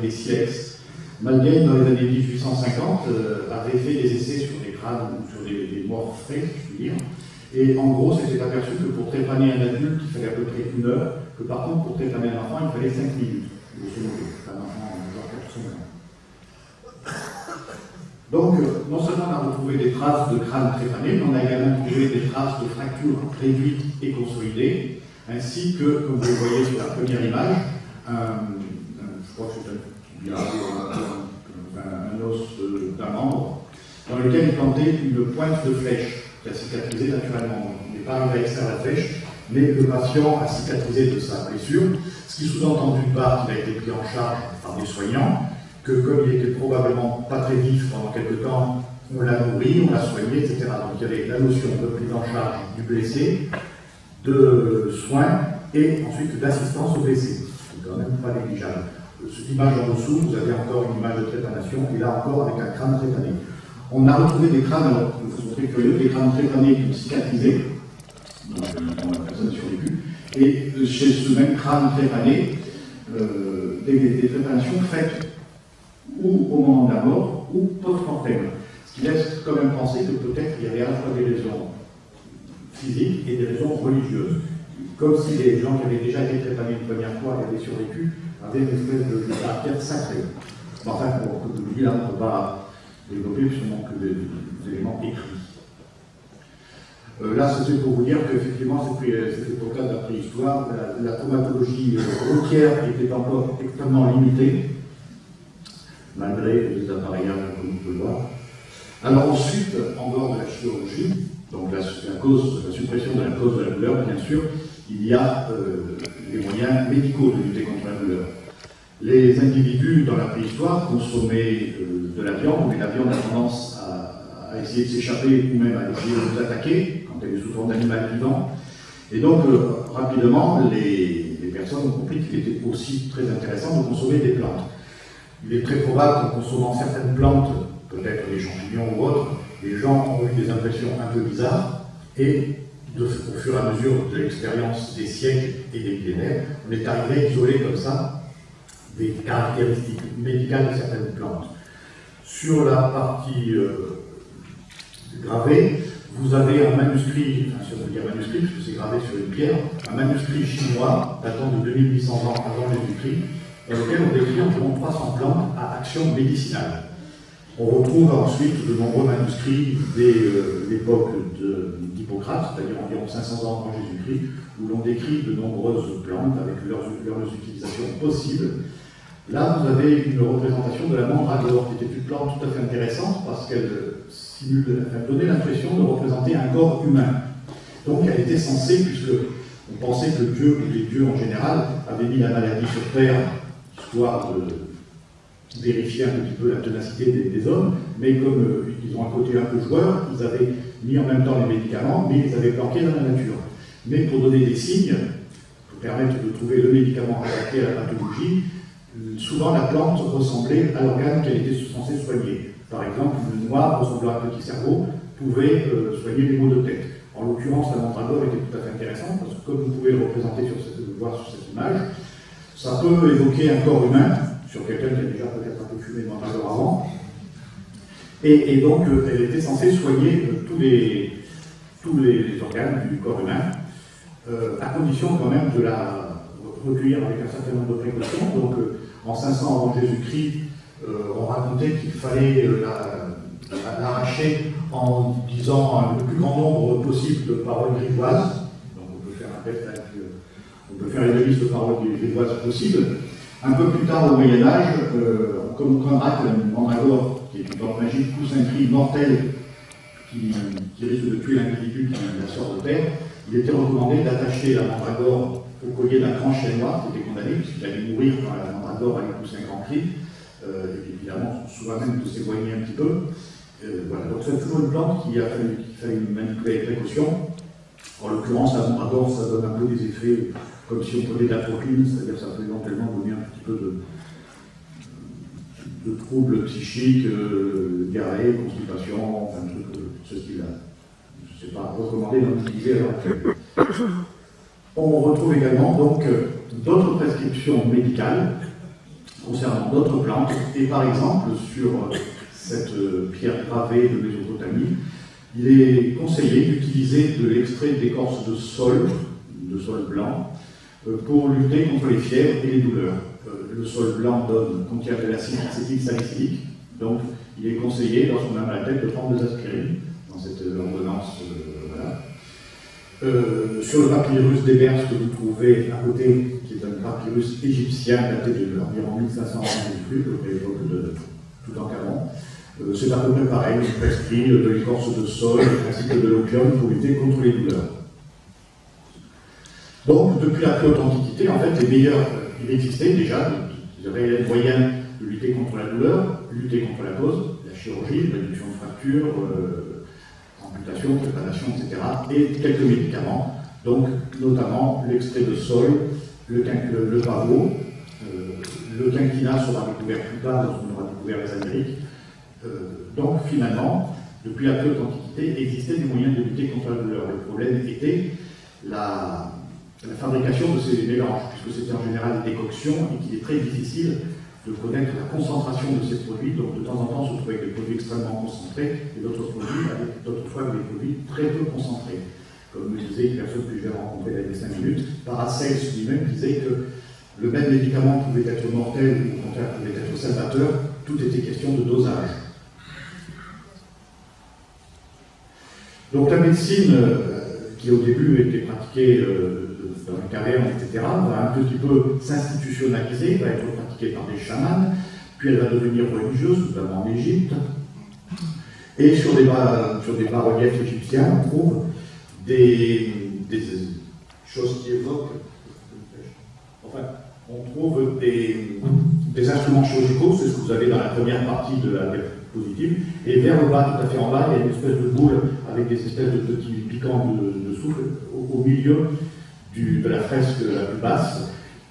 des silex. Malgate, dans les années 1850, avait fait des essais sur des crânes ou sur des morts frais, je puis dire. Et en gros, c'était aperçu que pour trépaner un adulte, il fallait à peu près 1 heure, que par contre, pour trépaner un enfant, il fallait 5 minutes. Un enfant, genre 4 ans. Donc, non seulement on a retrouvé des traces de crâne trépané, mais on a également trouvé des traces de fractures réduites et consolidées, ainsi que, comme vous le voyez sur la première image, je crois que c'est un os d'un membre, dans lequel est plantée une pointe de flèche qui a cicatrisé naturellement. On n'est pas arrivé à extraire la flèche, mais le patient a cicatrisé de sa blessure, ce qui sous-entend d'une part qu'il a été pris en charge par des soignants, que comme il était probablement pas très vif pendant quelque temps, on l'a nourri, on l'a soigné, etc. Donc il y avait la notion de prise en charge du blessé, de soins et ensuite d'assistance au blessé. C'est quand même pas négligeable. Cette image en dessous, vous avez encore une image de trépanation, et là encore avec un crâne trépané. On a retrouvé des crânes, alors de façon très curieuse, des crânes trépanés qui ont cicatrisé, donc la personne a survécu, et chez ce même crâne trépané, des trépanations faites ou au moment de la mort, ou post-mortem. Ce qui laisse quand même penser que peut-être il y avait à la fois des raisons physiques et des raisons religieuses. Comme si les gens qui avaient déjà été trépanés une première fois et avaient survécu avaient une espèce de caractère sacré. Enfin, pour que je dis là, on ne peut pas développer puisqu'on manque des éléments écrits. Là, c'est pour vous dire qu'effectivement, cette époque-là de la préhistoire, la traumatologie routière était encore extrêmement limitée, malgré les appareillages comme on peut le voir. Alors ensuite, en dehors de la chirurgie, donc la suppression de la cause de la douleur, bien sûr, il y a les moyens médicaux de lutter contre la douleur. Les individus dans la préhistoire consommaient de la viande, mais la viande a tendance à essayer de s'échapper ou même à essayer de nous attaquer quand elle est sous forme d'animal vivant. Et donc, rapidement, les personnes ont compris qu'il était aussi très intéressant de consommer des plantes. Il est très probable qu'en consommant certaines plantes, peut-être des champignons ou autres, les gens ont eu des impressions un peu bizarres et au fur et à mesure de l'expérience des siècles et des millénaires, on est arrivé à isoler comme ça des caractéristiques médicales de certaines plantes. Sur la partie gravée, vous avez un manuscrit, enfin si on peut dire manuscrit, parce que c'est gravé sur une pierre, un manuscrit chinois datant de 2800 ans avant Jésus-Christ, dans lequel on décrit environ 300 plantes à action médicinale. On retrouve ensuite de nombreux manuscrits dès l'époque d'Hippocrate, c'est-à-dire environ 500 ans avant Jésus-Christ, où l'on décrit de nombreuses plantes avec leurs utilisations possibles. Là, vous avez une représentation de la mandragore, qui était une plante tout à fait intéressante parce qu'elle donnait l'impression de représenter un corps humain. Donc elle était censée, puisque on pensait que Dieu, ou les dieux en général, avaient mis la maladie sur Terre, histoire de vérifier un petit peu la ténacité des hommes, mais comme ils ont un côté un peu joueur, ils avaient mis en même temps les médicaments, mais ils les avaient planqués dans la nature. Mais pour donner des signes, pour permettre de trouver le médicament adapté à la pathologie, souvent la plante ressemblait à l'organe qu'elle était censée soigner. Par exemple, une noix ressemblant à un petit cerveau pouvait soigner les maux de tête. En l'occurrence, la mandragore était tout à fait intéressante, parce que comme vous pouvez le représenter voir sur cette image, ça peut évoquer un corps humain, sur quelqu'un qui a déjà peut-être un peu fumé de mandragore avant. Et donc, elle était censée soigner tous les organes du corps humain, à condition quand même de la recueillir avec un certain nombre de précautions. Donc, en 500 avant Jésus-Christ, on racontait qu'il fallait l'arracher en disant le plus grand nombre possible de paroles grivoises. Donc, on peut faire un test avec, on peut faire une liste de paroles grivoises possibles. Un peu plus tard, au Moyen-Âge, comme on comprendra que la mandragore, qui est une plante magique, pousse un cri mortel qui risque de tuer l'individu qui la sort de terre, il était recommandé d'attacher la mandragore au collier d'un grand chêne noir qui était condamné, puisqu'il allait mourir quand la mandragore allait pousser un grand cri, et évidemment, souvent même de s'éloigner un petit peu. Voilà. Donc c'est toujours une plante qu'il fallait manipuler avec précaution. En l'occurrence, la mandragore, ça donne un peu des effets comme si on prenait de l'atropine, c'est-à-dire ça peut éventuellement donner un petit peu de troubles psychiques, diarrhée, constipation, enfin, des trucs de ce style-là. Je ne sais pas, recommandé d'en utiliser à l'heure actuelle. On retrouve également donc d'autres prescriptions médicales concernant d'autres plantes. Et par exemple, sur cette pierre gravée de Mésopotamie, il est conseillé d'utiliser de l'extrait d'écorce de sol blanc, pour lutter contre les fièvres et les douleurs. Le sol blanc contient de l'acide acétylsalicylique, donc il est conseillé, lorsqu'on a mal à la tête, de prendre des aspirines dans cette ordonnance. Voilà. Sur le papyrus d'Hébert, que vous trouvez à côté, qui est un papyrus égyptien daté de environ 1500 ans de l'époque de Toutankhamon, c'est à peu près pareil, on prescrit de l'écorce de sol ainsi que de l'opium pour lutter contre les douleurs. Donc, depuis la plus haute antiquité, en fait, il existait déjà des réels moyens de lutter contre la douleur, lutter contre la cause, la chirurgie, réduction de fractures, amputation, préparation, etc. Et quelques médicaments, donc notamment l'extrait de sol, le pavot, le quinquina sera découvert plus tard lorsqu'on aura découvert les Amériques. Donc finalement, depuis la plus haute antiquité, existaient des moyens de lutter contre la douleur. Le problème était la fabrication de ces mélanges, puisque c'était en général des décoctions et qu'il est très difficile de connaître la concentration de ces produits. Donc de temps en temps, on se trouvait avec des produits extrêmement concentrés et d'autres fois avec des produits très peu concentrés. Comme me disait une personne que je vais rencontrer il y a 5 minutes, Paracels lui-même disait que le même médicament pouvait être mortel ou au contraire pouvait être salvateur, tout était question de dosage. Donc la médecine, qui au début était pratiquée dans les cavernes, etc., va un petit peu s'institutionnaliser, va être pratiquée par des chamans, puis elle va devenir religieuse, notamment en Égypte. Et sur des bas-reliefs égyptiens, on trouve des choses qui évoquent, enfin, on trouve des instruments chirurgicaux, c'est ce que vous avez dans la première partie de la diapositive, et vers le bas, tout à fait en bas, il y a une espèce de boule avec des espèces de petits piquants de souffle au milieu de la fresque la plus basse,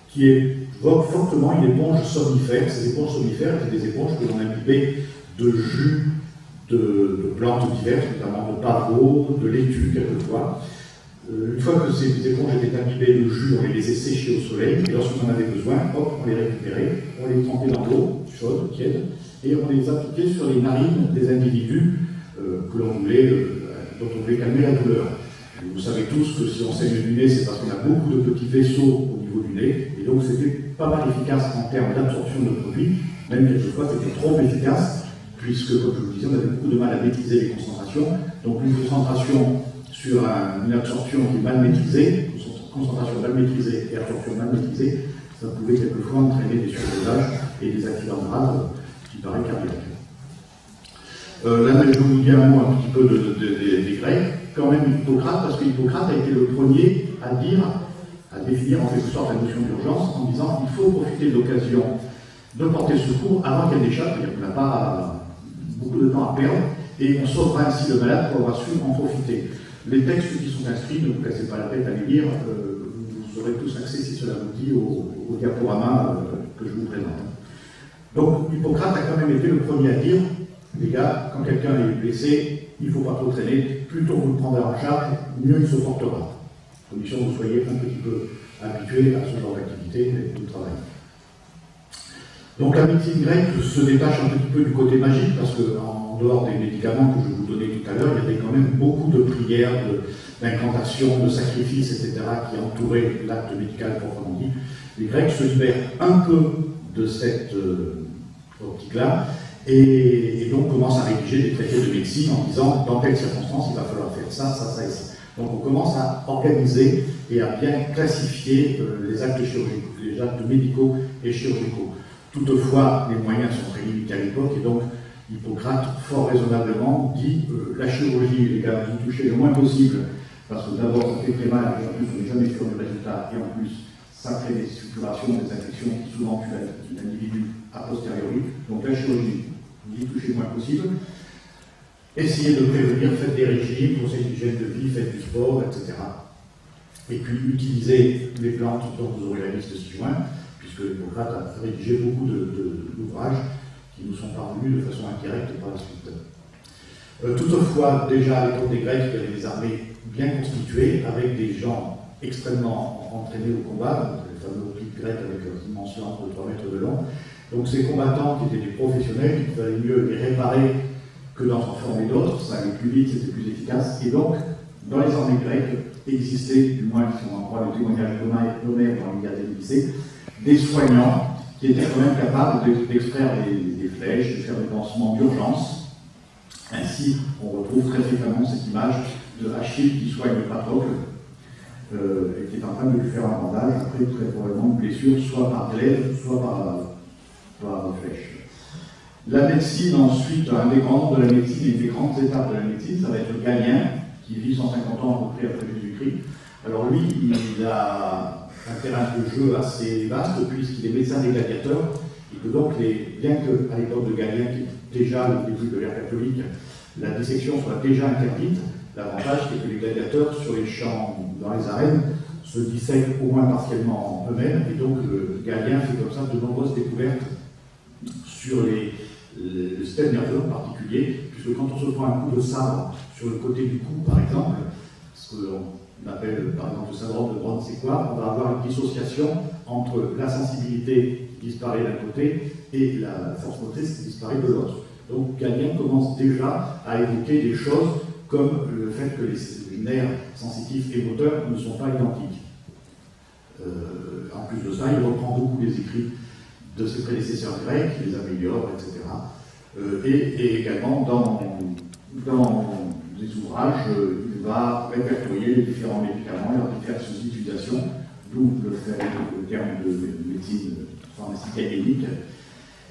qui évoque fortement une éponge somnifère. Ces éponges somnifères étaient des éponges que l'on imbibait de jus de plantes diverses, notamment de pavot, de laitue quelquefois. Une fois que ces éponges étaient imbibées de jus, on les laissait sécher au soleil, et lorsqu'on en avait besoin, hop, on les récupérait, on les trempait dans l'eau chaude, tiède, et on les appliquait sur les narines des individus dont on voulait calmer la douleur. Vous savez tous que si on saigne du nez, c'est parce qu'on a beaucoup de petits vaisseaux au niveau du nez, et donc c'était pas mal efficace en termes d'absorption de produits, même quelquefois c'était trop efficace, puisque, comme je vous le disais, on avait beaucoup de mal à maîtriser les concentrations. Donc une concentration sur une absorption qui est mal maîtrisée, concentration mal maîtrisée et absorption mal maîtrisée, ça pouvait quelquefois entraîner des surdosages et des accidents graves qui paraissent cardiaques. Là, je vous dis un mot un petit peu des Grecs. Quand même Hippocrate, parce que Hippocrate a été le premier à définir en quelque sorte la notion d'urgence en disant il faut profiter de l'occasion de porter secours avant qu'elle n'échappe, c'est-à-dire qu'on n'a pas beaucoup de temps à perdre, et on sauvera ainsi le malade pour avoir su en profiter. Les textes qui sont inscrits, ne vous cassez pas la tête à les lire, vous aurez tous accès, si cela vous dit, au diaporama que je vous présente. Donc Hippocrate a quand même été le premier à dire, les gars, quand quelqu'un est blessé, il ne faut pas trop traîner, plutôt vous le prendrez en charge, mieux il se portera. Condition que vous soyez un petit peu habitué à ce genre d'activité et de travail. Donc la médecine grecque se détache un petit peu du côté magique, parce qu'en dehors des médicaments que je vous donnais tout à l'heure, il y avait quand même beaucoup de prières, d'incantations, de sacrifices, etc., qui entouraient l'acte médical proprement dit. Les Grecs se libèrent un peu de cette optique-là, et donc commencent à rédiger des traités de médecine en disant dans telle circonstance il va falloir faire ça, ça, ça et ça. Donc on commence à organiser et à bien classifier les actes chirurgicaux, les actes médicaux et chirurgicaux. Toutefois, les moyens sont très limités à l'époque et donc Hippocrate, fort raisonnablement, dit la chirurgie, les gars, vous touchez le moins possible parce que d'abord ça fait très mal et en plus on n'est jamais sûr du résultat et en plus ça crée des structurations, des infections qui souvent tuent l'individu a posteriori. Donc la chirurgie, n'y touchez le moins possible. Essayez de prévenir, faites des régimes, conseils d'hygiène de vie, faites du sport, etc. Et puis utilisez les plantes dont vous aurez la liste ci-joint, puisque Hippocrate a rédigé beaucoup d'ouvrages qui nous sont parvenus de façon indirecte par la suite. Toutefois, déjà à l'époque des Grecs, il y avait des armées bien constituées, avec des gens extrêmement entraînés au combat, donc les fameux piques grecs avec leurs immenses lances de 3 mètres de long, Donc ces combattants qui étaient des professionnels, il fallait mieux les réparer que d'en former d'autres, ça allait plus vite, c'était plus efficace. Et donc, dans les armées grecques, existaient, du moins qui sont en droit de témoignage d'Homère dans l'Iliade et l'Odyssée, des soignants qui étaient quand même capables d'extraire des flèches, de faire des pansements d'urgence. Ainsi, on retrouve très fréquemment cette image de Achille qui soigne Patrocle, et qui est en train de lui faire un bandage, après très probablement une blessure, soit par glaive, soit par flèche. La médecine, ensuite, un des grands noms de la médecine, une des grandes étapes de la médecine, ça va être Galien, qui vit 150 ans à peu près après Jésus-Christ. Alors lui, il a un terrain de jeu assez vaste, puisqu'il est médecin des gladiateurs, et que donc, bien qu'à l'époque de Galien, qui est déjà le début de l'ère catholique, la dissection soit déjà interdite, l'avantage c'est que les gladiateurs sur les champs, dans les arènes, se dissèquent au moins partiellement eux-mêmes, et donc Galien fait comme ça de nombreuses découvertes sur le système nerveux en particulier, puisque quand on se prend un coup de sabre sur le côté du cou, par exemple, ce qu'on appelle par exemple le syndrome de Brown, c'est quoi? On va avoir une dissociation entre la sensibilité qui disparaît d'un côté et la force motrice qui disparaît de l'autre. Donc Galien commence déjà à évoquer des choses comme le fait que les nerfs sensitifs et moteurs ne sont pas identiques. En plus de ça, il reprend beaucoup les écrits de ses prédécesseurs grecs, il les améliore, etc. Et également dans des ouvrages, il va répertorier les différents médicaments, leurs diverses utilisations, d'où le terme de médecine pharmaceutique académique.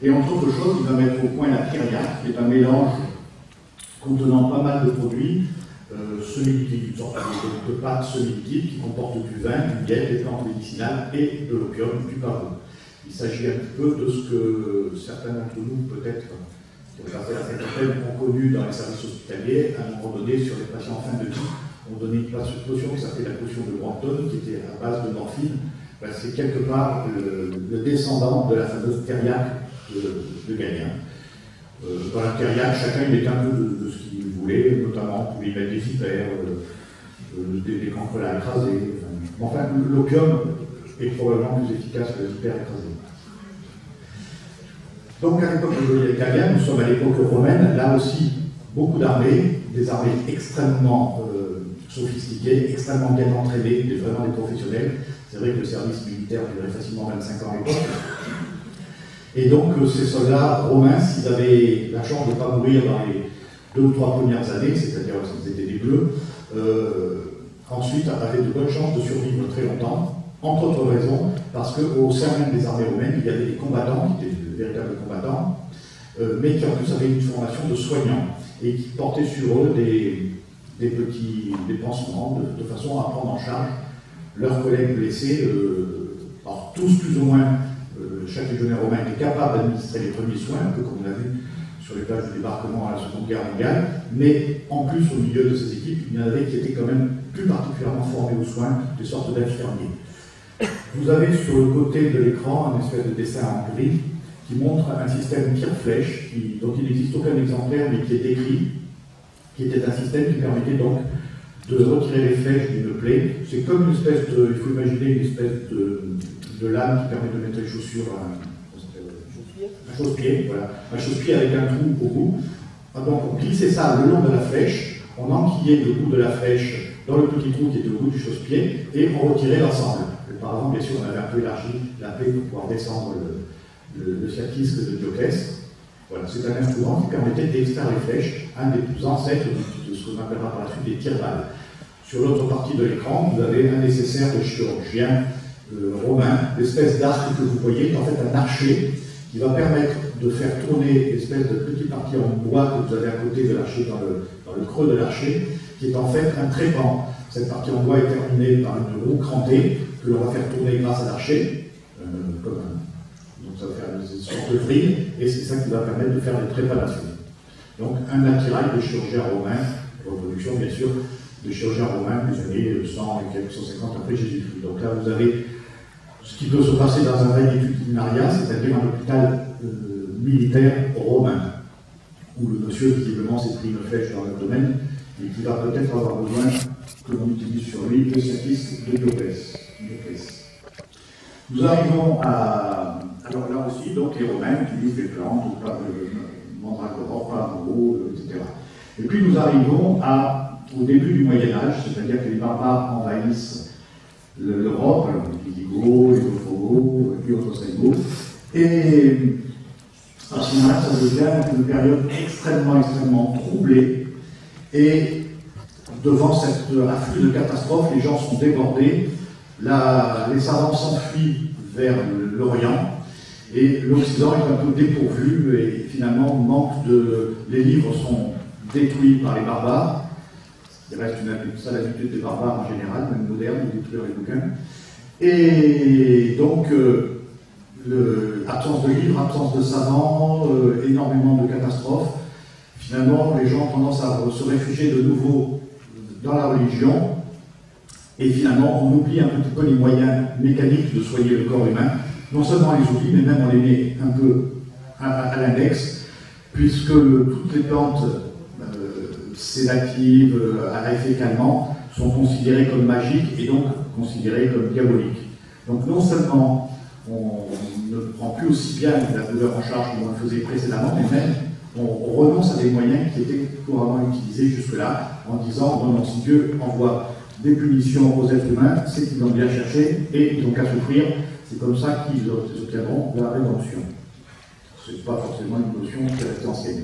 Et entre autres choses, il va mettre au point la kyriaque, qui est un mélange contenant pas mal de produits semi-liquides, une sorte de pâte semi-liquide qui comporte du vin, du miel, des plantes médicinales et de l'opium, du pavot. Il s'agit un petit peu de ce que certains d'entre nous, peut-être, qui ont passé la cinquantaine, ont connu dans les services hospitaliers. À un moment donné, sur les patients en fin de vie, on donnait une potion qui s'appelait la potion de Brompton, qui était à base de morphine. Ben, c'est quelque part le descendant de la fameuse kyriaque de Galien. Dans la kyriaque, chacun il était un peu de ce qu'il voulait, notamment on pouvait y mettre des vipères, des cancrelats à écraser. Enfin, l'opium est probablement plus efficace que les vipères écrasées. Donc à l'époque de Galien, nous sommes à l'époque romaine, là aussi beaucoup d'armées, des armées extrêmement sophistiquées, extrêmement bien entraînées, vraiment des professionnels. C'est vrai que le service militaire durait facilement 25 ans à l'époque. Et donc, ces soldats romains, s'ils avaient la chance de ne pas mourir dans les 2 ou 3 premières années, c'est-à-dire qu'ils étaient des bleus, ensuite avaient de bonnes chances de survivre très longtemps, entre autres raisons, parce qu'au sein même des armées romaines, il y avait des combattants, qui étaient de véritables combattants, mais qui en plus avaient une formation de soignants, et qui portaient sur eux des pansements, de façon à prendre en charge leurs collègues blessés, alors tous plus ou moins. Chaque légionnaire romain était capable d'administrer les premiers soins, un peu comme on l'a vu sur les places du débarquement à la Seconde Guerre mondiale, mais en plus, au milieu de ces équipes, il y en avait qui étaient quand même plus particulièrement formés aux soins, des sortes d'infirmiers. Vous avez sur le côté de l'écran un espèce de dessin en gris qui montre un système tire-flèche, dont il n'existe aucun exemplaire, mais qui est décrit, qui était un système qui permettait donc de retirer les flèches d'une plaie. C'est comme une espèce de, il faut imaginer une espèce de lame qui permet de mettre les chaussures un chausse-pied, voilà. Un chausse-pied avec un trou au bout. Donc on glissait ça le long de la flèche, on enquillait le bout de la flèche dans le petit trou qui était au bout du chausse-pied et on retirait l'ensemble. Auparavant, bien sûr, on avait un peu élargi la plaie pour pouvoir descendre le sciatisque de Dioclès. Voilà, c'est un instrument qui permettait d'extraire les flèches, un des ancêtres de ce qu'on appellera par la suite des tire-balles. Sur l'autre partie de l'écran, vous avez un nécessaire de chirurgien romain, l'espèce d'arc que vous voyez, en fait un archer qui va permettre de faire tourner l'espèce de petite partie en bois que vous avez à côté de l'archer, dans le creux de l'archer, qui est en fait un trépan. Cette partie en bois est terminée par une roue crantée que l'on va faire tourner grâce à l'archer, donc ça va faire une sorte de vrille, et c'est ça qui va permettre de faire les trépanations. Donc un attirail de chirurgien romain, reproduction bien sûr, de chirurgiens romains des années 100 et quelques 150 après Jésus-Christ. Donc là vous avez ce qui peut se passer dans un vrai étudianaria, c'est-à-dire un hôpital militaire romain, où le monsieur visiblement s'est pris une flèche dans le domaine et qui va peut-être avoir besoin que l'on utilise sur lui le sciatisque de Dioclès. Nous arrivons à Alors là aussi, donc, les Romains utilisent des plantes, pas de mandragore, pas de etc. Et puis nous arrivons au début du Moyen-Âge, c'est-à-dire que les barbares envahissent l'Europe, les Visigoths, les Ostrogoths, et puis autres Ostrogoths. Et à ce moment-là, ça devient une période extrêmement troublée. Et devant cet afflux de catastrophes, les gens sont débordés. Les savants s'enfuient vers l'Orient. Et l'Occident est un peu dépourvu et finalement manque les livres sont détruits par les barbares. Il reste ça l'habitude des barbares en général, même modernes, de détruire les bouquins. Et donc, absence de livres, absence de savants, énormément de catastrophes. Finalement, les gens ont tendance à se réfugier de nouveau dans la religion. Et finalement, on oublie un petit peu les moyens mécaniques de soigner le corps humain. Non seulement on les oublie, mais même on les met un peu à l'index, puisque toutes les plantes sédatives, à effet calmant, sont considérées comme magiques et donc considérées comme diaboliques. Donc non seulement on ne prend plus aussi bien la douleur en charge comme on le faisait précédemment, mais même on renonce à des moyens qui étaient couramment utilisés jusque-là, en disant non, si Dieu envoie des punitions aux êtres humains, c'est qu'ils l'ont bien cherché et ils n'ont qu'à souffrir. C'est comme ça qu'ils obtiendront la rédemption. Ce n'est pas forcément une notion qui reste ancienne.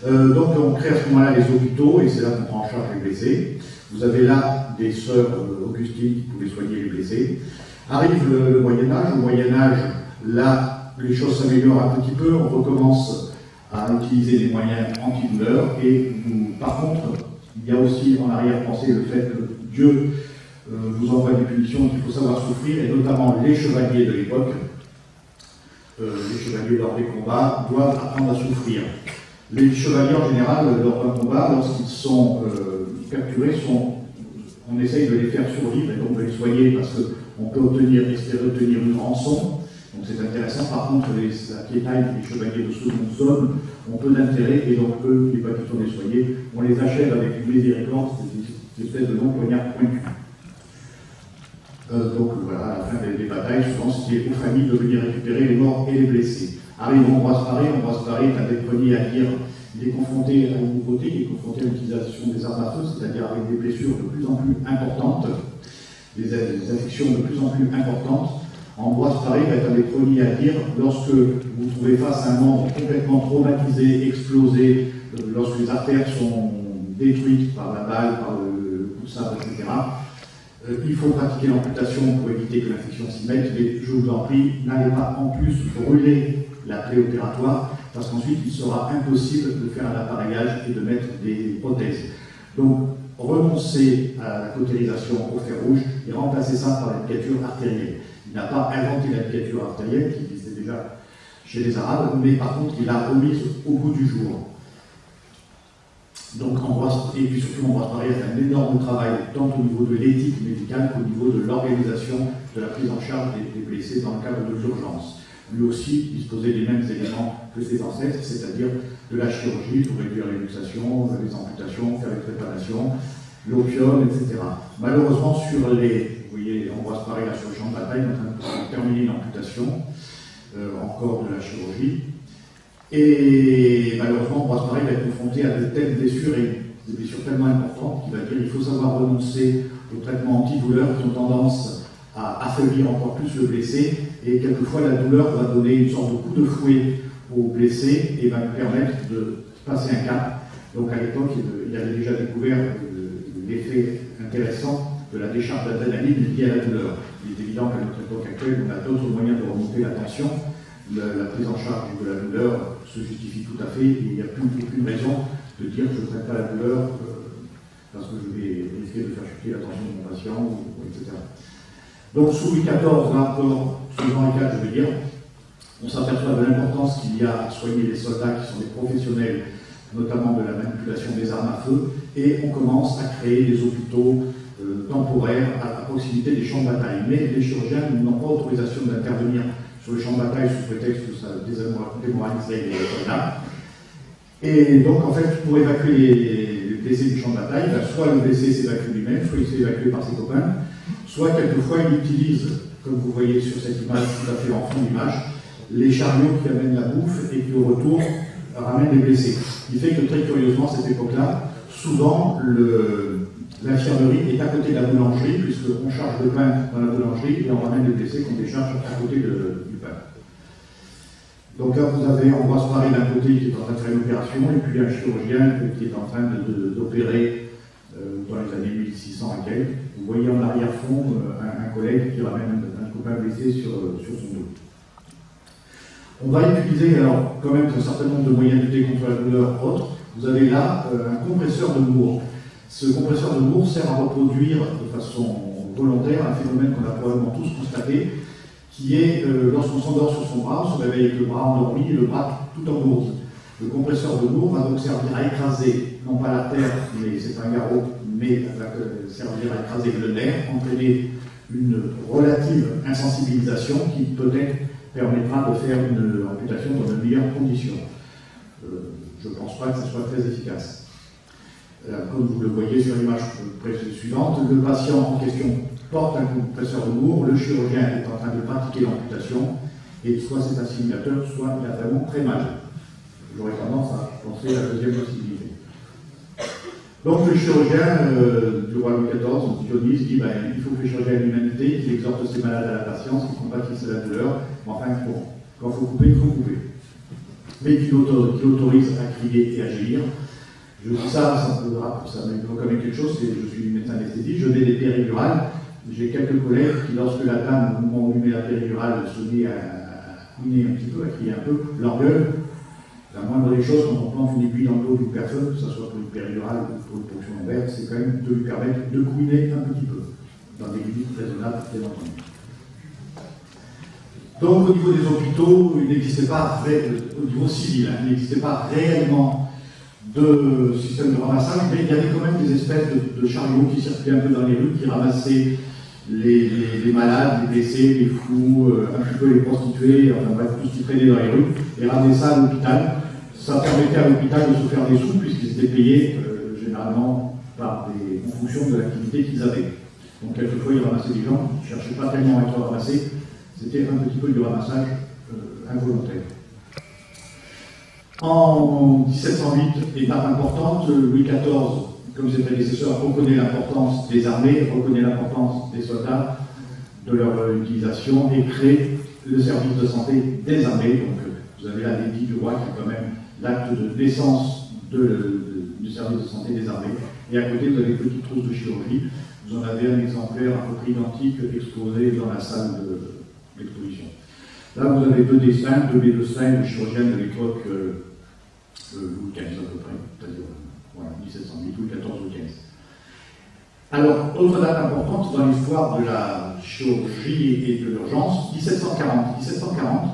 Donc on crée à ce moment-là les hôpitaux et c'est là qu'on prend en charge les blessés. Vous avez là des sœurs Augustines qui pouvaient soigner les blessés. Arrive le Moyen-Âge. Au Moyen-Âge, là, les choses s'améliorent un petit peu. On recommence à utiliser des moyens antidouleurs et par contre, il y a aussi en arrière-pensée le fait que Dieu vous envoie des punitions qu'il faut savoir souffrir, et notamment les chevaliers de l'époque, les chevaliers lors des combats, doivent apprendre à souffrir. Les chevaliers en général, lors d'un combat, lorsqu'ils sont capturés, on essaye de les faire survivre et donc de les soigner parce qu'on peut espérer obtenir une rançon. Donc c'est intéressant. Par contre, la piétaille, les chevaliers de seconde zone ont peu d'intérêt et donc eux, les pas qui sont des soignés, on les achève avec une miséricorde, cette espèce de long poignard pointu. Donc voilà, à la fin des batailles, souvent c'était aux familles de venir récupérer les morts et les blessés. Arrive Ambroise Paré est un des premiers à dire, il est confronté à une nouveauté, il est confronté à l'utilisation des armes à feu, c'est-à-dire avec des blessures de plus en plus importantes, des affections de plus en plus importantes. Ambroise Paré va être un des premiers à dire, lorsque vous trouvez face à un membre complètement traumatisé, explosé, lorsque les artères sont détruites par la balle, par le coup de sabre, etc., il faut pratiquer l'amputation pour éviter que l'infection s'y mette, mais je vous en prie, n'allez pas en plus brûler la plaie opératoire, parce qu'ensuite il sera impossible de faire un appareillage et de mettre des prothèses. Donc, renoncez à la cautérisation au fer rouge et remplacez ça par la ligature artérielle. Il n'a pas inventé la ligature artérielle, qui existait déjà chez les Arabes, mais par contre, il l'a remise au goût du jour. Donc, et puis surtout, Ambroise Paré a fait un énorme travail, tant au niveau de l'éthique médicale qu'au niveau de l'organisation de la prise en charge des blessés dans le cadre de l'urgence. Lui aussi disposait des mêmes éléments que ses ancêtres, c'est-à-dire de la chirurgie pour réduire les luxations, les amputations, faire les préparations, l'opium, etc. Malheureusement, vous voyez Ambroise Paré là sur le champ de bataille, on est en train de terminer une amputation, encore de la chirurgie. Et malheureusement, Ambroise Paré va être confronté à de telles blessures et des blessures tellement importantes qu'il va dire qu'il faut savoir renoncer aux traitements antidouleurs qui ont tendance à affaiblir encore plus le blessé. Et quelquefois, la douleur va donner une sorte de coup de fouet au blessé et va lui permettre de passer un cap. Donc à l'époque, il avait déjà découvert l'effet intéressant de la décharge d'adrénaline liée à la douleur. Il est évident qu'à notre époque actuelle, on a d'autres moyens de remonter la tension. La prise en charge de la douleur se justifie tout à fait et il n'y a plus aucune raison de dire que je ne traite pas la douleur parce que je vais risquer de faire chuter la tension de mon patient, etc. Donc sous Louis XIV, là encore, sous Henri IV, je veux dire, on s'aperçoit de l'importance qu'il y a à soigner les soldats qui sont des professionnels, notamment de la manipulation des armes à feu, et on commence à créer des hôpitaux temporaires à proximité des champs de bataille. Mais les chirurgiens n'ont pas autorisation d'intervenir sur les champs de bataille sous prétexte que ça démoraliserait les soldats. Et donc, en fait, pour évacuer les blessés du champ de bataille, soit le blessé s'évacue lui-même, soit il s'évacue par ses copains, soit quelquefois il utilise, comme vous voyez sur cette image tout à fait en fond d'image, les chariots qui amènent la bouffe et qui au retour ramènent les blessés. Ce qui fait que très curieusement, à cette époque-là, souvent l'infirmerie est à côté de la boulangerie, puisqu'on charge le pain dans la boulangerie et on ramène les blessés qu'on décharge à côté du pain. Donc là, on voit ce mari d'un côté qui est en train de faire une opération, et puis un chirurgien qui est en train d'opérer dans les années 1600 et quelques. Vous voyez en arrière-fond un collègue qui ramène un copain blessé sur son dos. On va utiliser alors quand même un certain nombre de moyens de lutter contre la douleur autres. Vous avez là un compresseur de Moore. Ce compresseur de Moore sert à reproduire de façon volontaire un phénomène qu'on a probablement tous constaté, qui est lorsqu'on s'endort sur son bras, on se réveille avec le bras endormi et le bras tout engourdi. Le compresseur de Moore va donc servir à écraser, non pas la terre, mais c'est un garrot, mais va servir à écraser le nerf, entraîner une relative insensibilisation qui peut-être permettra de faire une amputation dans de meilleures conditions. Je ne pense pas que ce soit très efficace. Comme vous le voyez sur l'image suivante, le patient en question porte un compresseur de Moore, le chirurgien est en train de pratiquer l'amputation, et soit c'est un simulateur, soit il a vraiment très mal. J'aurais tendance à penser à la deuxième possibilité. Donc le chirurgien du roi Louis XIV, Dionys, dit il faut que le chirurgien de l'humanité qui exhorte ses malades à la patience, qui compatisse la douleur, mais enfin, bon, quand il faut couper, il faut couper. Mais qui l'autorise à crier et agir. Je dis ça m'évoque quand même quelque chose, je suis médecin anesthésiste, je mets des péridurales. J'ai quelques collègues qui, lorsque la dame, au moment où on lui met la péridurale, se met à couiner un petit peu, à crier un peu, l'engueule. La moindre des choses, quand on plante une aiguille dans le dos d'une personne, que ce soit pour une péridurale ou pour une ponction lombaire, c'est quand même de lui permettre de couiner un petit peu, dans des limites raisonnables, bien entendu. Donc, au niveau des hôpitaux, il n'existait pas, au niveau civil, il n'existait pas réellement de système de ramassage, mais il y avait quand même des espèces de chariots qui circulaient un peu dans les rues, qui ramassaient les malades, les blessés, les fous, un petit peu les prostituées, enfin bref, tout ce qui traînait dans les rues, et ramenaient ça à l'hôpital. Ça permettait à l'hôpital de se faire des sous, puisqu'ils étaient payés généralement en fonction de l'activité qu'ils avaient. Donc quelquefois, ils ramassaient des gens qui ne cherchaient pas tellement à être ramassés, c'était un petit peu du ramassage involontaire. En 1708, étape importante, Louis XIV, comme ses prédécesseurs, reconnaît l'importance des armées, reconnaît l'importance des soldats, de leur utilisation, et crée le service de santé des armées. Donc vous avez là l'édit du roi qui est quand même l'acte de naissance du service de santé des armées. Et à côté, vous avez une petite trousse de chirurgie. Vous en avez un exemplaire à peu près identique exposé dans la salle d'exposition. Là, vous avez deux dessins, deux médecins, de chirurgiens de l'époque Louis XV à peu près, c'est-à-dire voilà, 1708, Louis XIV, Louis XV. Alors, autre date importante dans l'histoire de la chirurgie et de l'urgence, 1740. 1740,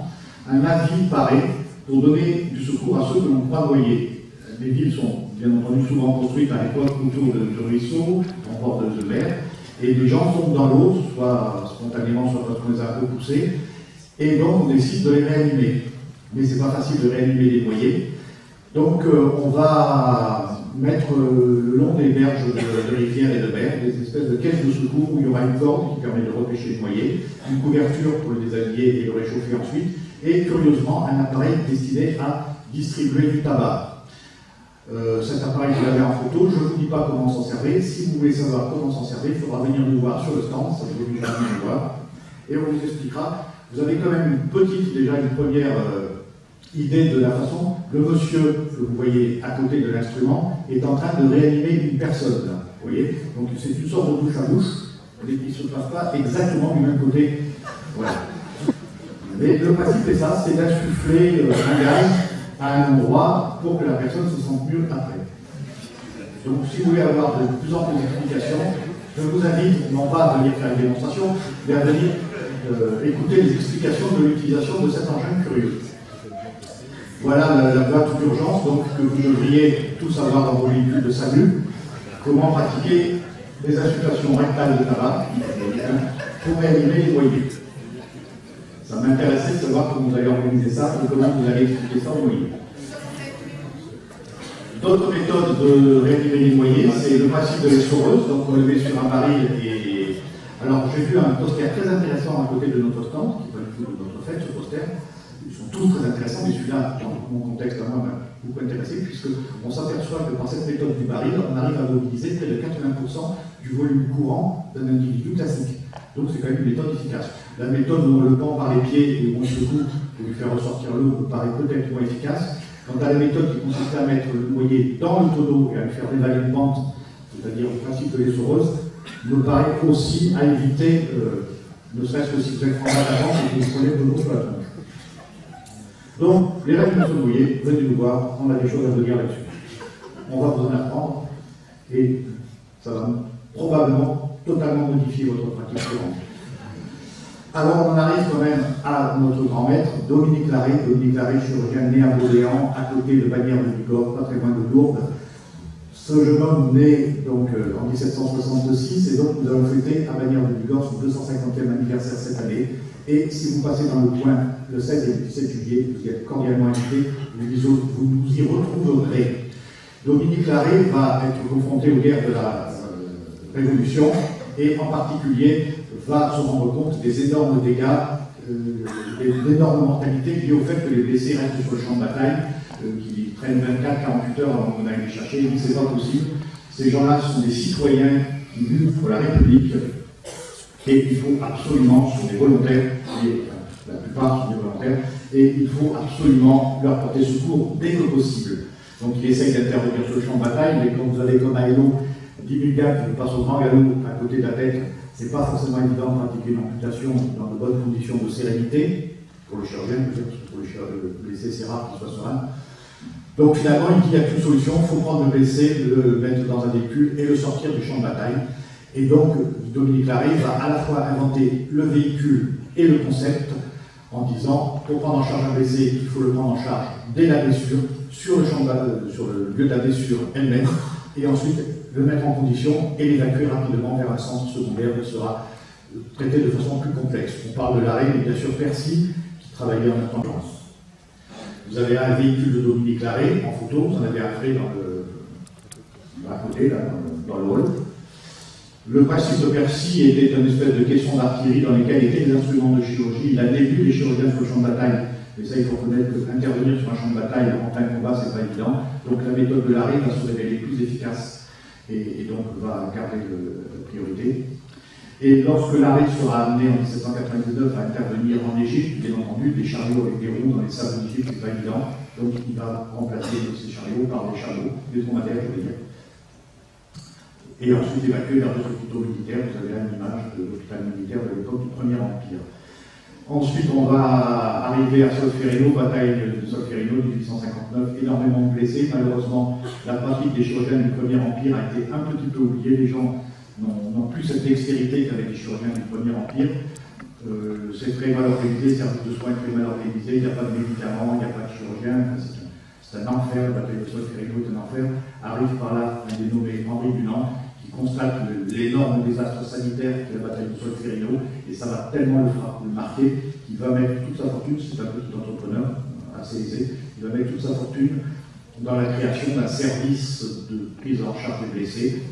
un navire paraît pour donner du secours à ceux que l'on croit noyer. Les villes sont bien entendu souvent construites à l'époque autour de ruisseaux, en bord de mer, et les gens tombent dans l'eau, soit spontanément, soit parce qu'on les a un peu poussés, et donc on décide de les réanimer. Mais c'est pas facile de réanimer les noyés. Donc on va mettre le long des berges de rivières et de mer des espèces de caisses de secours où il y aura une corde qui permet de repêcher les noyés, une couverture pour les déshabiller et le réchauffer ensuite, et curieusement un appareil destiné à distribuer du tabac. Cet appareil, vous l'avez en photo, je ne vous dis pas comment s'en servir. Si vous voulez savoir comment s'en servir, il faudra venir nous voir sur le stand, ça vous venir nous voir, et on vous expliquera. Vous avez quand même une première idée de la façon. Le monsieur que vous voyez à côté de l'instrument est en train de réanimer une personne, là, vous voyez. Donc c'est une sorte de bouche à bouche, mais qui ne se passe pas exactement du même côté. Voilà. Mais le principe est ça, c'est d'insuffler un gaz à un endroit pour que la personne se sente mieux après. Donc si vous voulez avoir de plus en plus d'explications, je vous invite non pas à venir faire une démonstration, mais à venir écouter les explications de l'utilisation de cet engin curieux. Voilà la boîte d'urgence, donc que vous devriez tous avoir dans vos véhicules de salut. Comment pratiquer des insufflations rectales de tabac pour réanimer les noyés. Ça m'intéressait de savoir comment vous allez organiser ça et comment vous allez expliquer ça aux noyés. D'autres méthodes de réanimer les noyés, c'est le principe de l'essoreuse, donc on le met sur un baril et... Alors j'ai vu un poster très intéressant à côté de notre stand, qui n'est pas du tout de notre fête, ce poster, intéressant, mais celui-là, dans mon contexte à moi, m'a beaucoup intéressé, puisqu'on s'aperçoit que par cette méthode du baril, on arrive à mobiliser près de 80% du volume courant d'un individu classique. Donc c'est quand même une méthode efficace. La méthode où on le pend par les pieds et où on secoue pour lui faire ressortir l'eau me paraît peut-être moins efficace. Quant à la méthode qui consiste à mettre le noyer dans le tonneau et à lui faire dévaler une pente, c'est-à-dire le principe de l'essoreuse, me paraît aussi à éviter, ne serait-ce que si vous êtes en avance et que vous prenez de l'eau sur la tronche. Donc, les règles de ce noyer, venez nous voir, on a des choses à vous dire là-dessus. On va vous en apprendre et ça va probablement totalement modifier votre pratique courante. Alors, on arrive quand même à notre grand maître, Dominique Larrey. Dominique Larrey, chirurgien né à Beaudéant, à côté de Bagnères de Bigorre, pas très loin de Lourdes. Ce jeune homme né donc, en 1766, et donc nous allons fêter à Bagnères de Bigorre son 250e anniversaire cette année. Et si vous passez dans le coin le 16 et le 17 juillet, vous êtes cordialement invités, vous nous y retrouverez. Dominique Larrey va être confronté aux guerres de la Révolution, et en particulier va se rendre compte des énormes dégâts, des énormes mortalités liées au fait que les blessés restent sur le champ de bataille, qui prennent 24-48 heures avant qu'on aille les chercher. Il dit c'est pas possible. Ces gens-là sont des citoyens qui luttent pour la République, et il faut absolument, ce sont des volontaires, et la plupart sont des volontaires, et il faut absolument leur porter secours dès que possible. Donc il essaye d'intervenir sur le champ de bataille, mais quand vous avez comme à Hello 10 000 gars qui passent au grand galop à côté de la tête, c'est pas forcément évident de pratiquer une amputation dans de bonnes conditions de sérénité, pour le chirurgien, pour le blessé, c'est rare qu'il soit serein. Donc finalement, il dit qu'il n'y a qu'une solution, il faut prendre le blessé, le mettre dans un véhicule et le sortir du champ de bataille. Et donc, Dominique Larrey va à la fois inventer le véhicule et le concept en disant, pour prendre en charge un blessé, il faut le prendre en charge dès la blessure, sur le lieu de la blessure elle-même, et ensuite le mettre en condition et l'évacuer rapidement vers un centre secondaire qui sera traité de façon plus complexe. On parle de Larrey, mais bien sûr Percy, qui travaillait en intendance. Vous avez un véhicule de Dominique Larrey en photo, vous en avez un fait à côté, là, dans le hall. Le principe de Percy était une espèce de caisson d'artillerie dans lesquelles étaient les instruments de chirurgie. Il a vu les chirurgiens sur le champ de bataille, mais ça il faut reconnaître qu'intervenir sur un champ de bataille en plein combat, c'est pas évident. Donc la méthode de Larrey va se révéler plus efficace et donc va garder la priorité. Et lorsque Larrey sera amené en 1799 à intervenir en Égypte, bien entendu, des chariots avec des roues dans les sables d'Égypte, c'est pas évident. Donc il va remplacer ces chariots par des chariots, des dromadaires, je veux dire. Et ensuite évacué vers d'autres hôpitaux militaires. Vous avez une image de l'hôpital militaire de l'époque du Premier Empire. Ensuite, on va arriver à Solferino, bataille de Solferino 1859, énormément de blessés. Malheureusement, la pratique des chirurgiens du Premier Empire a été un petit peu oubliée. Les gens n'ont plus cette dextérité qu'avec les chirurgiens du Premier Empire. C'est très mal organisé, service de soins très mal organisé, il n'y a pas de médicaments, il n'y a pas de chirurgiens. C'est un enfer, la bataille de Solferino est un enfer. Arrive par là un dénommé Henri Dunant, qui constate l'énorme désastre sanitaire qu'est la bataille de Solferino, et ça va tellement le marquer qu'il va mettre toute sa fortune, c'est un petit entrepreneur assez aisé, il va mettre toute sa fortune dans la création d'un service de prise en charge des blessés.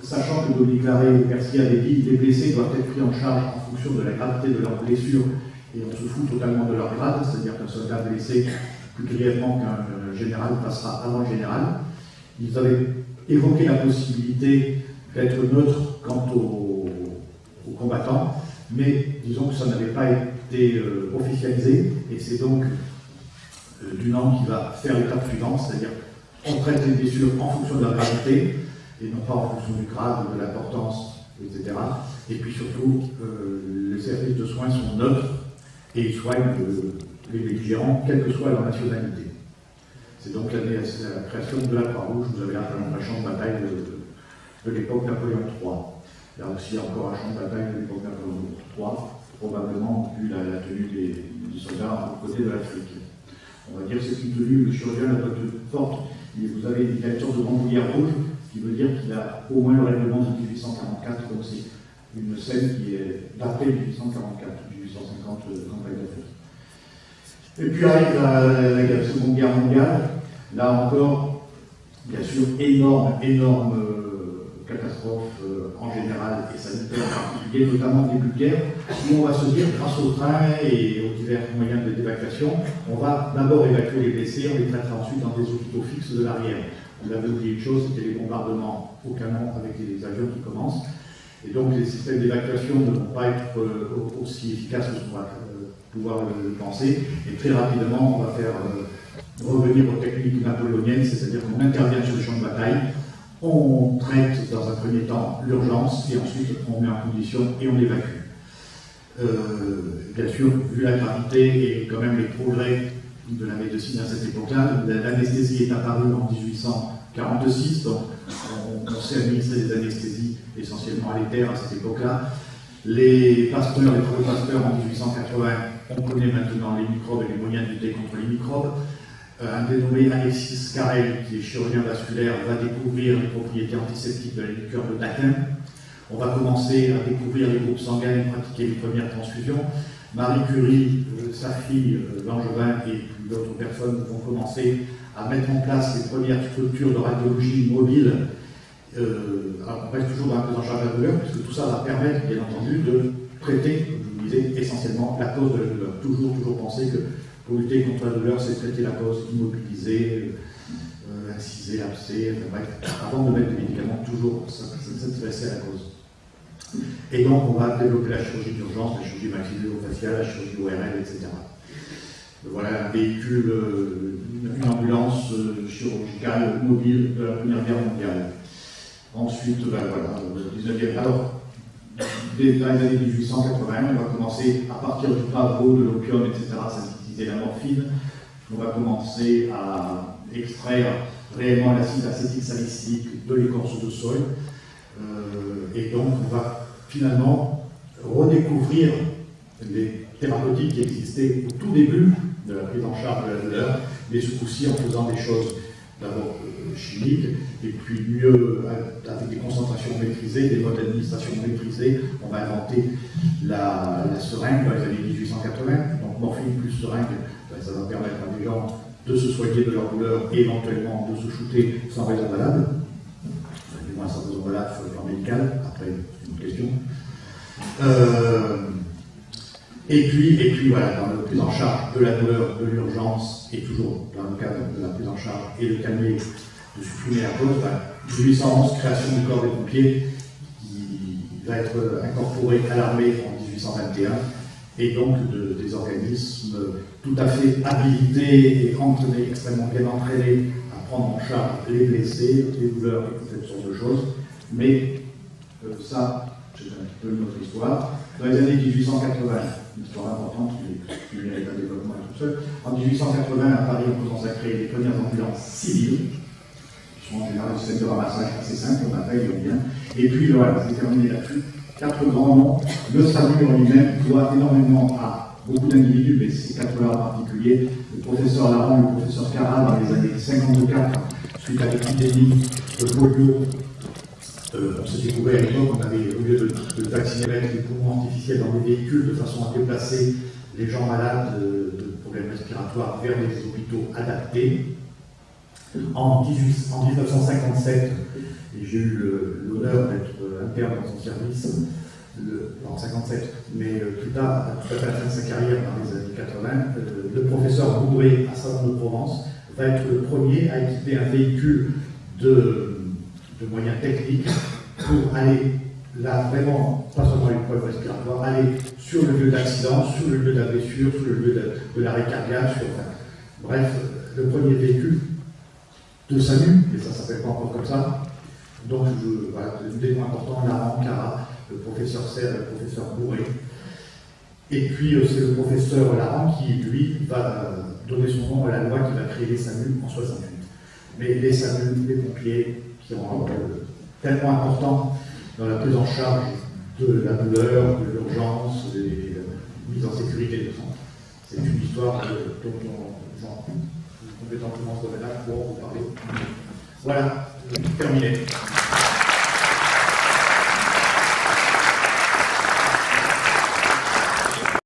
Sachant que Dominique Larrey et Percy avaient dit que les blessés doivent être pris en charge en fonction de la gravité de leurs blessures, et on se fout totalement de leur grade, c'est-à-dire qu'un soldat blessé, plus grièvement qu'un général, passera avant le général. Ils avaient évoqué la possibilité d'être neutre quant aux combattants, mais disons que ça n'avait pas été officialisé, et c'est donc Dunant qui va faire l'étape suivante, c'est-à-dire on traite les blessures en fonction de la gravité, et non pas en fonction du grade, de l'importance, etc. Et puis surtout, les services de soins sont neutres, et ils soignent les belligérants, quelle que soit leur nationalité. C'est donc la création de la Croix-Rouge. Vous avez un champ de bataille de l'époque Napoléon III. Il y a aussi encore un champ de bataille de l'époque Napoléon III, probablement vu la tenue des soldats aux côtés de l'Afrique. On va dire que c'est une tenue, le chirurgien la doit être forte. Vous avez une sorte de bandoulière rouge, ce qui veut dire qu'il a au moins le règlement de 1844, donc c'est une scène qui est datée de 1844, 1850, campagne d'Afrique. Et puis arrive la Seconde Guerre mondiale. Là encore, bien sûr, énorme catastrophe. catastrophes en général et sanitaires en particulier, notamment en début de guerre, où on va se dire, grâce aux trains et aux divers moyens d'évacuation, on va d'abord évacuer les blessés, on les traitera ensuite dans des hôpitaux fixes de l'arrière. On avait oublié une chose, c'était les bombardements au canon avec les avions qui commencent. Et donc les systèmes d'évacuation ne vont pas être aussi efficaces que ce qu'on va pouvoir le penser. Et très rapidement, on va faire revenir aux techniques napoléoniennes, c'est-à-dire qu'on intervient sur le champ de bataille, on traite dans un premier temps l'urgence, et ensuite on met en condition et on évacue. Bien sûr, vu la gravité et quand même les progrès de la médecine à cette époque-là, l'anesthésie est apparue en 1846, donc on sait administrer des anesthésies essentiellement à l'éther à cette époque-là. Les Pasteur, les travaux Pasteur en 1880, on connaît maintenant les microbes et les moyens de lutter contre les microbes. Un dénommé Alexis Carrel, qui est chirurgien vasculaire, va découvrir les propriétés antiseptiques de la liqueur de Daquin. On va commencer à découvrir les groupes sanguins et pratiquer les premières transfusions. Marie Curie, sa fille Langevin et puis d'autres personnes vont commencer à mettre en place les premières structures de radiologie mobile. On reste toujours dans la prise en charge de la douleur, puisque tout ça va permettre, bien entendu, de traiter, comme je vous disais, essentiellement la cause de la douleur. Toujours penser que pour lutter contre la douleur, c'est traiter la cause, immobiliser, inciser, abcer, bref, avant de mettre des médicaments, toujours s'intéresser à la cause. Et donc, on va développer la chirurgie d'urgence, la chirurgie maxillo-faciale, la chirurgie ORL, etc. Voilà un véhicule, une ambulance chirurgicale mobile de la Première Guerre mondiale. Ensuite, voilà, le 19e. Alors, dans les années 1880, on va commencer, à partir du pavot, de l'opium, etc., à synthétiser la morphine. On va commencer à extraire réellement l'acide acétique salicylique de l'écorce de soya. Et donc, on va finalement redécouvrir les thérapeutiques qui existaient au tout début de la prise en charge de la douleur, mais ce coup-ci en faisant des choses d'abord chimiques, et puis mieux avec des concentrations maîtrisées, des modes d'administration maîtrisés. On va inventer la seringue dans les années 1880, donc morphine plus seringue, ça va permettre à des gens de se soigner de leur douleur et éventuellement de se shooter sans raison valable. Du moins sans raison valable sur le plan médical, après c'est une question. Et puis voilà, dans la prise en charge de la douleur, de l'urgence, et toujours dans le cadre de la prise en charge et de calmer, de supprimer la cause, 1811, création du corps des pompiers, qui va être incorporé à l'armée en 1821, et donc des organismes tout à fait habilités et entraînés, extrêmement bien entraînés à prendre en charge les blessés, les douleurs et toutes ces sortes de choses. Mais ça, c'est un petit peu notre histoire. Dans les années 1880, une histoire importante qui mérite un développement tout seul, en 1880, à Paris, on peut consacrer les premières ambulances civiles, qui sont en général des systèmes de ramassage assez simples, on appelle bien. Et puis voilà, c'est terminé là-dessus. 4 grands noms. Le SAMU en lui-même doit énormément à beaucoup d'individus, mais ces 4-là en particulier, le professeur Laurent, le professeur Cara, dans les années 54, suite à l'épidémie de polio. On s'est découvert à l'époque, on avait, au lieu de vacciner avec les poumons artificiels dans des véhicules de façon à déplacer les gens malades de problèmes respiratoires vers des hôpitaux adaptés. En 1957, et j'ai eu l'honneur d'être interne dans son service, en 1957, mais plus tard, tout à fait à la fin de sa carrière, dans les années 80, le professeur Bourré à Salon-de-Provence va être le premier à équiper un véhicule de moyens techniques pour aller là, vraiment, pas seulement les problèmes respiratoires, aller sur le lieu d'accident, sur le lieu de la blessure, sur le lieu de l'arrêt cardiaque, bref, le premier véhicule de SAMU, et ça ne s'appelle pas encore comme ça. Donc, voilà, des noms importants, Laurent, Cara, le professeur Serre, le professeur Bourré. Et puis, c'est le professeur Laurent qui, lui, va donner son nom à la loi qui va créer les SAMU en 68. Mais les SAMU, les pompiers, qui ont un rôle tellement important dans la prise en charge de la douleur, de l'urgence, des mises en sécurité de sang. C'est une histoire dont on compétent dans ce domaine-là pour vous parler. Voilà, terminé.